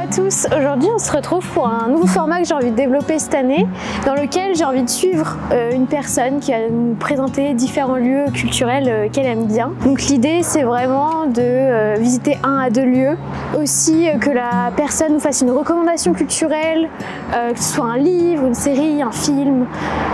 à tous, aujourd'hui on se retrouve pour un nouveau format que j'ai envie de développer cette année dans lequel j'ai envie de suivre une personne qui va nous présenter différents lieux culturels qu'elle aime bien. Donc l'idée c'est vraiment de visiter 1 à 2 lieux, aussi que la personne nous fasse une recommandation culturelle, que ce soit un livre, une série, un film,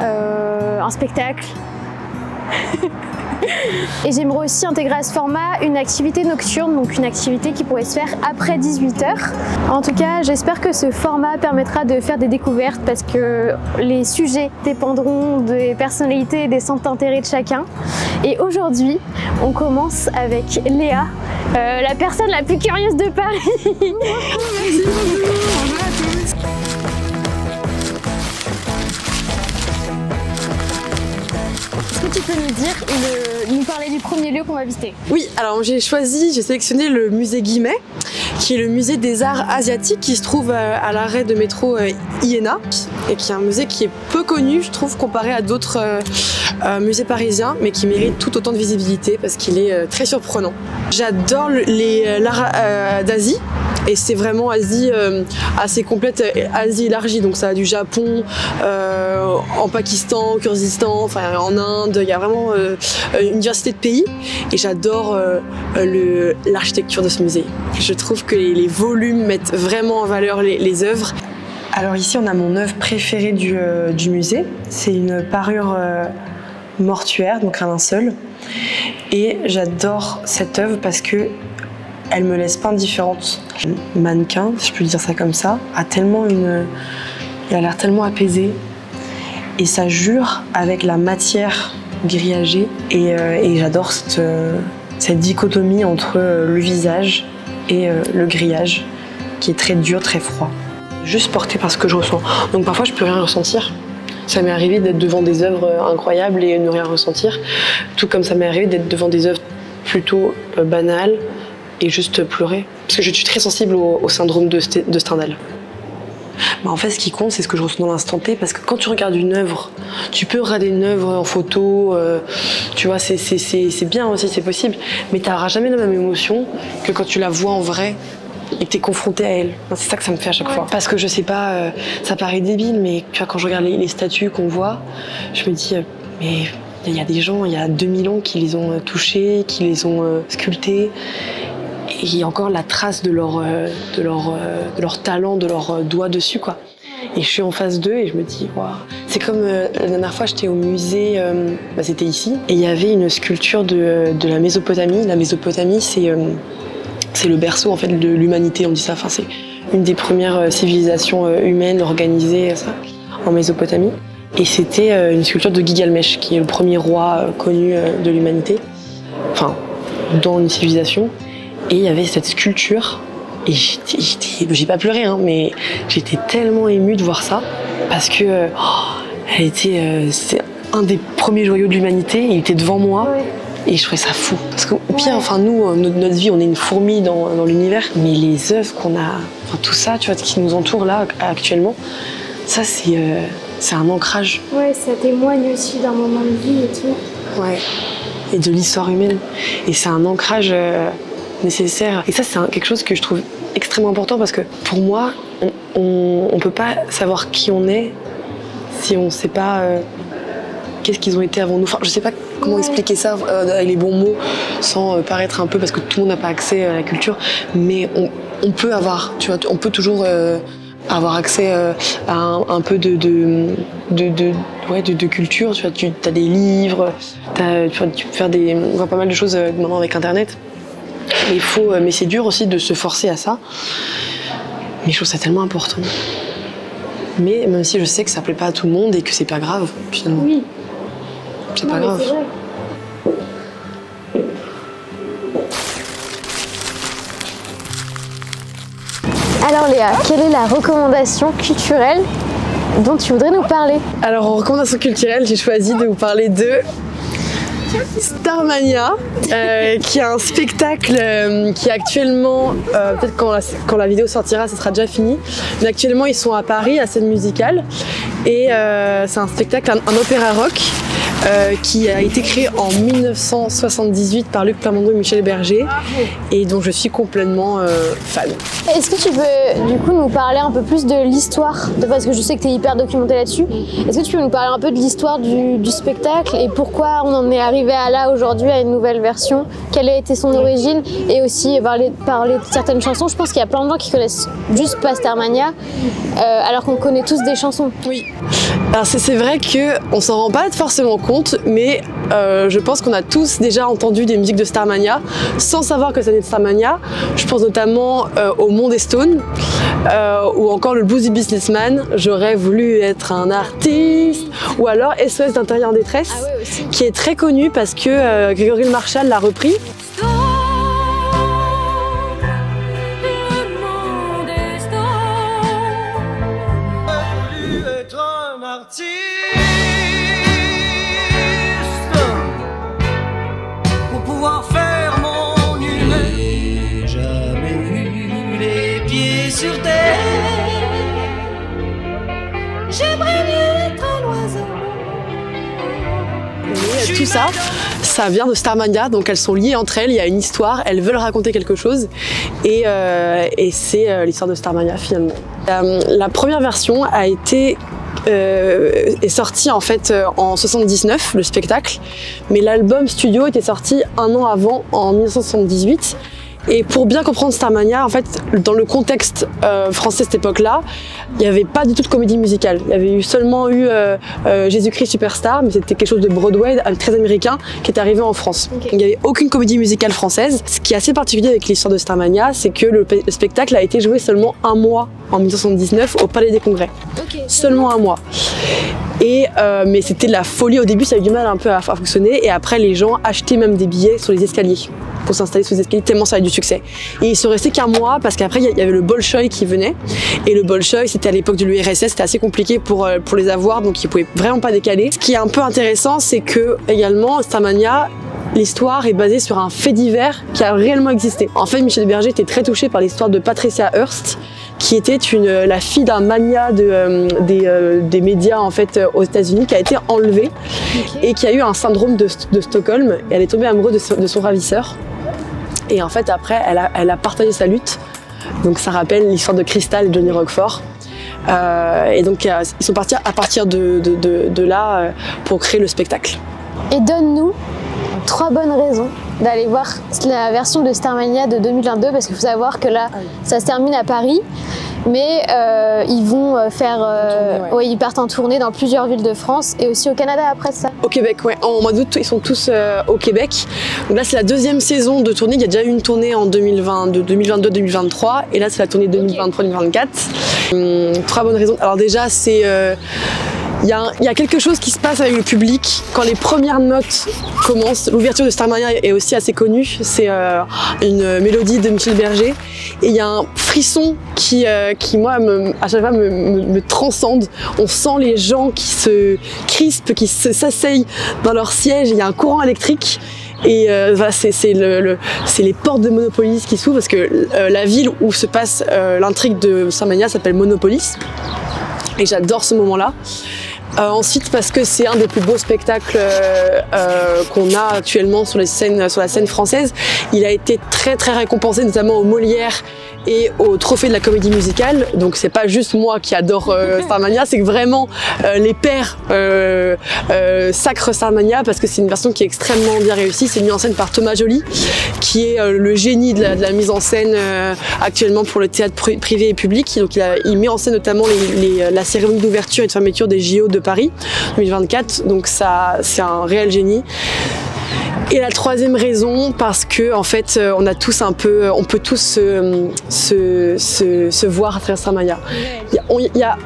un spectacle. Et j'aimerais aussi intégrer à ce format une activité nocturne, donc une activité qui pourrait se faire après 18 h. En tout cas, j'espère que ce format permettra de faire des découvertes parce que les sujets dépendront des personnalités et des centres d'intérêt de chacun. Et aujourd'hui, on commence avec Léa, la personne la plus curieuse de Paris. Merci beaucoup, bonjour à tous. Est-ce que tu peux nous dire, nous parler du premier lieu qu'on va visiter? Oui, alors j'ai sélectionné le musée Guimet, qui est le musée des arts asiatiques qui se trouve à l'arrêt de métro Iéna, et qui est un musée qui est peu connu, je trouve, comparé à d'autres musées parisiens, mais qui mérite tout autant de visibilité parce qu'il est très surprenant. J'adore l'art d'Asie. Et c'est vraiment Asie assez complète, Asie élargie, donc ça a du Japon, en Pakistan, Kyrgyzstan, enfin en Inde, il y a vraiment une diversité de pays. Et j'adore l'architecture de ce musée. Je trouve que les volumes mettent vraiment en valeur les œuvres. Alors ici on a mon œuvre préférée du musée, c'est une parure mortuaire, donc un linceul. Et j'adore cette œuvre parce que elle me laisse pas indifférente. Le mannequin, si je peux dire ça comme ça, il a l'air tellement apaisé. Et ça jure avec la matière grillagée. Et j'adore cette dichotomie entre le visage et le grillage, qui est très dur, très froid. Juste porté par ce que je ressens. Donc parfois je peux rien ressentir. Ça m'est arrivé d'être devant des œuvres incroyables et ne rien ressentir. Tout comme ça m'est arrivé d'être devant des œuvres plutôt banales et juste pleurer. Parce que je suis très sensible au syndrome de Stendhal. Bah en fait, ce qui compte, c'est ce que je ressens dans l'instant T, parce que quand tu regardes une œuvre, tu peux regarder une œuvre en photo, tu vois, c'est bien aussi, c'est possible, mais tu n'auras jamais la même émotion que quand tu la vois en vrai et que tu es confronté à elle. C'est ça que ça me fait à chaque fois. Parce que je sais pas, ça paraît débile, mais tu vois, quand je regarde les statues qu'on voit, je me dis, mais il y a des gens, il y a 2000 ans qui les ont touchées, qui les ont sculptées. Et il y a encore la trace de leur talent, de leurs doigts dessus, quoi. Et je suis en face d'eux et je me dis, waouh. C'est comme la dernière fois, j'étais au musée, c'était ici, et il y avait une sculpture de la Mésopotamie. La Mésopotamie, c'est le berceau en fait de l'humanité, on dit ça. Enfin, c'est une des premières civilisations humaines organisées ça, en Mésopotamie. Et c'était une sculpture de Gilgamesh, qui est le premier roi connu de l'humanité, enfin, dans une civilisation. Et il y avait cette sculpture, et j'ai pas pleuré, hein, mais j'étais tellement émue de voir ça, parce que c'est un des premiers joyaux de l'humanité, il était devant moi, et je trouvais ça fou. Parce qu'au pire, enfin, nous, notre vie, on est une fourmi dans l'univers, mais les œuvres qu'on a, enfin, tout ça, tu vois, qui nous entoure là, actuellement, ça, c'est un ancrage. Ouais, ça témoigne aussi d'un moment de vie et tout. Ouais, et de l'histoire humaine. Et c'est un ancrage nécessaire. Et ça, c'est quelque chose que je trouve extrêmement important parce que pour moi, on peut pas savoir qui on est si on sait pas qu'est-ce qu'ils ont été avant nous. Enfin, je sais pas comment expliquer ça avec les bons mots sans paraître un peu, parce que tout le monde n'a pas accès à la culture, mais on peut avoir, tu vois, on peut toujours avoir accès à un peu de culture. Tu vois, tu as des livres, tu peux faire on voit pas mal de choses maintenant avec Internet. Mais c'est dur aussi de se forcer à ça. Mais je trouve ça tellement important. Mais même si je sais que ça plaît pas à tout le monde et que c'est pas grave, finalement. Oui. C'est pas grave. Alors Léa, quelle est la recommandation culturelle dont tu voudrais nous parler? Alors en recommandation culturelle, j'ai choisi de vous parler de Starmania, qui est un spectacle qui actuellement, peut-être quand la vidéo sortira, ça sera déjà fini. Mais actuellement, ils sont à Paris, à Scène Musicale. Et c'est un spectacle, un opéra rock, qui a été créé en 1978 par Luc Plamondon et Michel Berger et dont je suis complètement fan. Est-ce que tu peux du coup nous parler un peu plus de l'histoire, parce que je sais que tu es hyper documenté là-dessus. Est-ce que tu peux nous parler un peu de l'histoire du spectacle et pourquoi on en est arrivé à là aujourd'hui à une nouvelle version? Quelle a été son origine? Et aussi parler de certaines chansons. Je pense qu'il y a plein de gens qui connaissent juste pas Starmania alors qu'on connaît tous des chansons. Oui. Alors c'est vrai qu'on s'en rend pas forcément compte, mais je pense qu'on a tous déjà entendu des musiques de Starmania sans savoir que ça venait de Starmania. Je pense notamment au Monde des Stones ou encore le Blues du Businessman, J'aurais voulu être un artiste, ou alors SOS d'Intérieur en détresse, qui est très connu parce que Grégory Le Marchal l'a repris. Pour pouvoir faire mon humain, jamais eu les pieds sur terre. J'aimerais mieux être un oiseau. Et tout ça, ça vient de Starmania, donc elles sont liées entre elles, il y a une histoire, elles veulent raconter quelque chose et c'est l'histoire de Starmania finalement. La première version a été est sorti en fait en 79, le spectacle, mais l'album studio était sorti un an avant, en 1978. Et pour bien comprendre Starmania, en fait, dans le contexte français de cette époque-là, il n'y avait pas du tout de comédie musicale. Il y avait seulement eu Jésus-Christ Superstar, mais c'était quelque chose de Broadway, très américain, qui est arrivé en France. Okay. Donc, il n'y avait aucune comédie musicale française. Ce qui est assez particulier avec l'histoire de Starmania, c'est que le spectacle a été joué seulement un mois en 1979 au Palais des Congrès. Okay. Seulement un mois. Et mais c'était de la folie au début, ça a eu du mal un peu à fonctionner. Et après, les gens achetaient même des billets sur les escaliers pour s'installer sur les escaliers, tellement ça a eu du succès. Et ils sont restés qu'un mois parce qu'après il y avait le Bolchoï qui venait. Et le Bolchoï, c'était à l'époque de l'URSS, c'était assez compliqué pour les avoir, donc ils pouvaient vraiment pas décaler. Ce qui est un peu intéressant, c'est que également Starmania, l'histoire est basée sur un fait divers qui a réellement existé. En fait, Michel Berger était très touché par l'histoire de Patricia Hearst, qui était la fille d'un magnat des médias en fait aux États-Unis, qui a été enlevée et qui a eu un syndrome de Stockholm. Et elle est tombée amoureuse de son ravisseur. Et en fait, après, elle a partagé sa lutte. Donc, ça rappelle l'histoire de Crystal et Johnny Roquefort. Et donc, ils sont partis à partir de là pour créer le spectacle. Et donne-nous 3 bonnes raisons d'aller voir la version de Starmania de 2022, parce qu'il faut savoir que là, ça se termine à Paris, mais ils vont ils partent en tournée dans plusieurs villes de France et aussi au Canada après ça. Au Québec, ouais. En mois d'août, ils sont tous au Québec. Donc là, c'est la 2e saison de tournée. Il y a déjà eu une tournée en 2022-2023 et là, c'est la tournée 2023-2024. 3 bonnes raisons. Alors déjà, c'est il y a quelque chose qui se passe avec le public quand les premières notes commencent. L'ouverture de Starmania est aussi assez connue. C'est une mélodie de Michel Berger. Et il y a un frisson qui moi, à chaque fois, me transcende. On sent les gens qui se crispent, qui s'asseyent dans leur siège. Il y a un courant électrique. Et voilà, c'est les portes de Monopolis qui s'ouvrent parce que la ville où se passe l'intrigue de Starmania s'appelle Monopolis. Et j'adore ce moment-là. Ensuite parce que c'est un des plus beaux spectacles qu'on a actuellement sur la scène française. Il a été très très récompensé, notamment au Molière et au Trophée de la comédie musicale. Donc c'est pas juste moi qui adore Starmania, c'est que vraiment les pairs sacrent Starmania parce que c'est une version qui est extrêmement bien réussie. C'est mis en scène par Thomas Joly, qui est le génie de la mise en scène actuellement pour le théâtre privé et public. Donc il met en scène notamment la cérémonie d'ouverture et de fermeture des JO de Paris 2024. Donc ça, c'est un réel génie. Et la 3e raison, parce que en fait, on peut tous se voir à travers Starmania.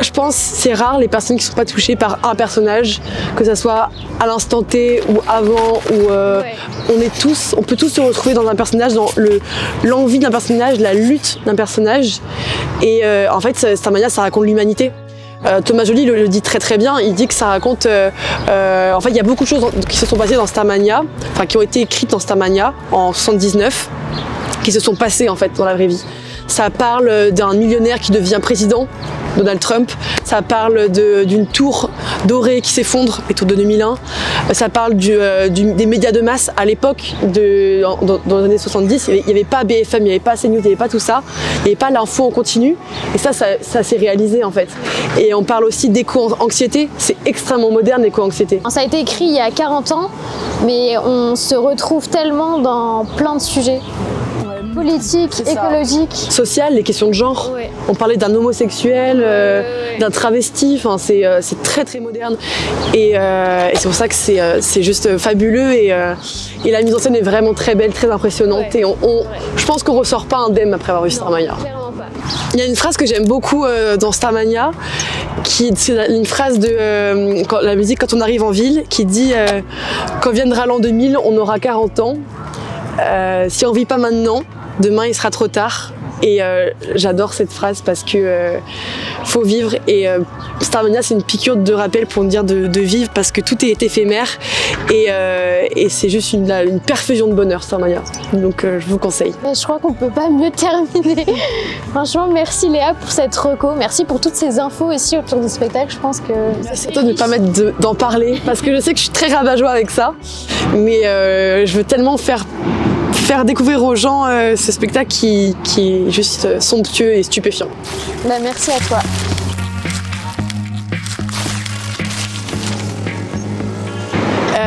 Je pense, c'est rare les personnes qui ne sont pas touchées par un personnage, que ce soit à l'instant T ou avant, on peut tous se retrouver dans un personnage, dans l'envie d'un personnage, la lutte d'un personnage. Et en fait, Starmania, ça raconte l'humanité. Thomas Joly le dit très très bien, il dit que ça raconte... en fait, il y a beaucoup de choses qui se sont passées dans Starmania, enfin qui ont été écrites dans Starmania en 79, qui se sont passées en fait dans la vraie vie. Ça parle d'un millionnaire qui devient président, Donald Trump. Ça parle d'une tour doré qui s'effondre autour de 2001. Ça parle des médias de masse à l'époque, dans les années 70. Il n'y avait pas BFM, il n'y avait pas CNews, il n'y avait pas tout ça. Il n'y avait pas l'info en continu. Et ça s'est réalisé en fait. Et on parle aussi d'éco-anxiété. C'est extrêmement moderne, l'éco-anxiété. Ça a été écrit il y a 40 ans, mais on se retrouve tellement dans plein de sujets. Politique, écologique, social, les questions de genre. Ouais. On parlait d'un homosexuel, d'un travesti. Enfin, c'est très très moderne. Et c'est pour ça que c'est juste fabuleux. Et la mise en scène est vraiment très belle, très impressionnante. Ouais. Et je pense qu'on ressort pas indemne après avoir vu Starmania. Il y a une phrase que j'aime beaucoup dans Starmania, c'est une phrase de la musique quand on arrive en ville, qui dit quand viendra l'an 2000, on aura 40 ans. Si on vit pas maintenant, demain il sera trop tard. Et j'adore cette phrase parce que faut vivre. Et Starmania, c'est une piqûre de rappel pour nous dire de vivre parce que tout est éphémère. Et c'est juste une perfusion de bonheur, Starmania. Donc je vous conseille. Je crois qu'on peut pas mieux terminer. Franchement, merci Léa pour cette reco. Merci pour toutes ces infos aussi autour du spectacle. Je pense que c'est à toi de ne pas mettre d'en parler parce que je sais que je suis très rabat-joie avec ça. Mais je veux tellement faire découvrir aux gens ce spectacle qui est juste somptueux et stupéfiant. Bah, merci à toi.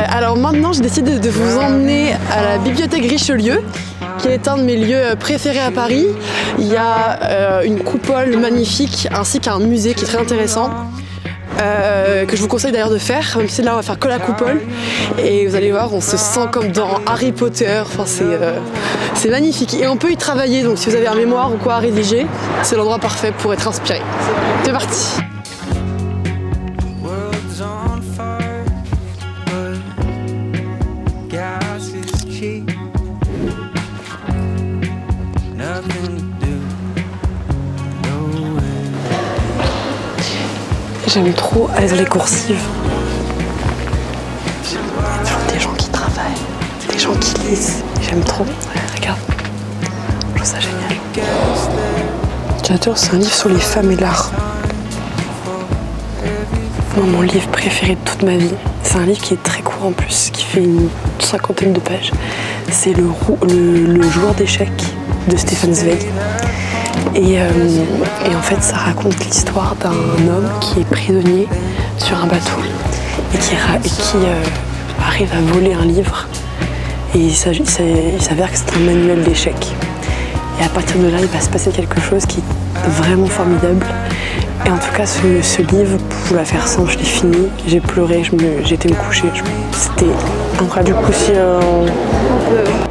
Alors maintenant, j'ai décidé de vous emmener à la bibliothèque Richelieu, qui est un de mes lieux préférés à Paris. Il y a une coupole magnifique ainsi qu'un musée qui est très intéressant. Que je vous conseille d'ailleurs de faire, même si là on va faire que la coupole et vous allez voir, on se sent comme dans Harry Potter. Enfin, c'est magnifique et on peut y travailler, donc si vous avez un mémoire ou quoi à rédiger, c'est l'endroit parfait pour être inspiré. C'est parti. J'aime trop aller dans les coursives. Il y a toujours des gens qui travaillent, des gens qui lisent. J'aime trop. Ouais, regarde. Je trouve ça génial. J'adore, c'est un livre sur les femmes et l'art. Moi, mon livre préféré de toute ma vie, c'est un livre qui est très court en plus, qui fait une 50aine de pages. C'est le joueur d'échecs de Stefan Zweig. Et en fait, ça raconte l'histoire d'un homme qui est prisonnier sur un bateau et qui arrive à voler un livre. Et il s'avère que c'est un manuel d'échecs. Et à partir de là, il va se passer quelque chose qui est vraiment formidable. Et en tout cas, ce livre, pour la faire simple, je l'ai fini. J'ai pleuré, j'ai été me coucher. C'était incroyable. Du coup, si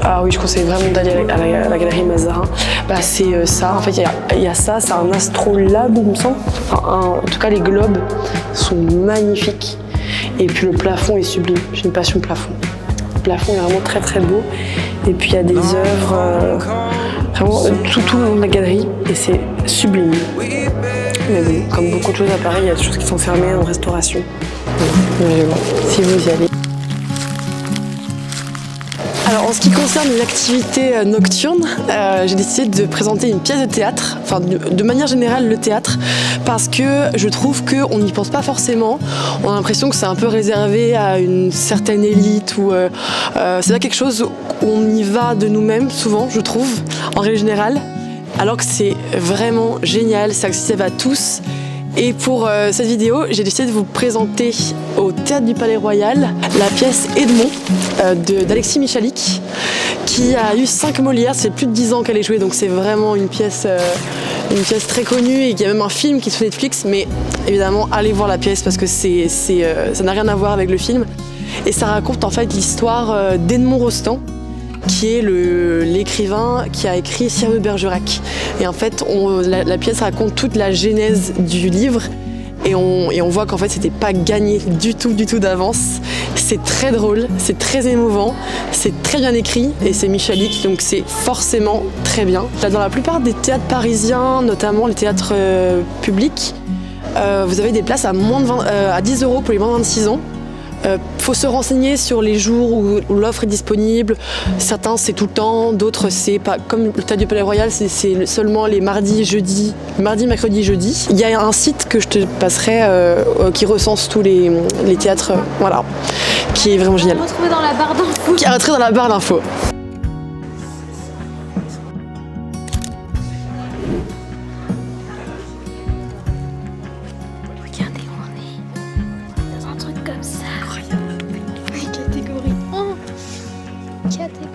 ah oui, je conseille vraiment d'aller à la galerie Mazarin. Bah, c'est ça. En fait, il y a ça. C'est un astrolabe, il me semble. Enfin, en tout cas, les globes sont magnifiques. Et puis le plafond est sublime. J'ai une passion plafond. Le plafond est vraiment très très beau. Et puis il y a des œuvres vraiment tout le long de la galerie. Et c'est sublime. Mais bon, comme beaucoup de choses à Paris, il y a des choses qui sont fermées en restauration. Mais bon, si vous y allez. Alors en ce qui concerne l'activité nocturne, j'ai décidé de présenter une pièce de théâtre, enfin de manière générale le théâtre, parce que je trouve qu'on n'y pense pas forcément. On a l'impression que c'est un peu réservé à une certaine élite ou c'est pas quelque chose où on y va de nous-mêmes souvent, je trouve, en règle générale. Alors que c'est vraiment génial, c'est accessible à tous. Et pour cette vidéo, j'ai décidé de vous présenter au Théâtre du Palais Royal la pièce Edmond d'Alexis Michalik, qui a eu 5 Molières, c'est plus de 10 ans qu'elle est jouée, donc c'est vraiment une pièce très connue et il y a même un film qui est sur Netflix, mais évidemment allez voir la pièce parce que ça n'a rien à voir avec le film. Et ça raconte en fait l'histoire d'Edmond Rostand, qui est l'écrivain qui a écrit Cyrano de Bergerac. Et en fait, la pièce raconte toute la genèse du livre et on voit qu'en fait, c'était pas gagné du tout d'avance. C'est très drôle, c'est très émouvant, c'est très bien écrit et c'est Michalik, donc c'est forcément très bien. Dans la plupart des théâtres parisiens, notamment les théâtres publics, vous avez des places à 10 € pour les moins de 26 ans. Faut se renseigner sur les jours où l'offre est disponible. Certains c'est tout le temps, d'autres c'est pas. Comme le Théâtre du Palais Royal, c'est seulement les mardis, mercredis, jeudi. Il y a un site que je te passerai qui recense tous les théâtres, voilà, qui est vraiment génial. Retrouvé dans la barre d'infos. Qui est retrouvé dans la barre d'infos. Regardez où on est. Dans un truc comme ça. Incroyable. Catégorie 1. Catégorie.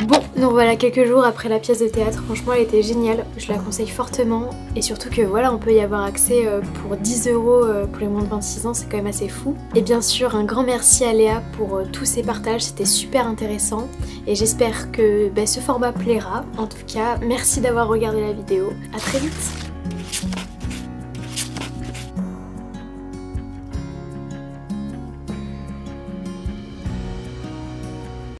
Bon, donc voilà, quelques jours après la pièce de théâtre, franchement elle était géniale, je la conseille fortement et surtout que voilà, on peut y avoir accès pour 10 € pour les moins de 26 ans, c'est quand même assez fou. Et bien sûr, un grand merci à Léa pour tous ses partages, c'était super intéressant et j'espère que ce format plaira. En tout cas, merci d'avoir regardé la vidéo, à très vite.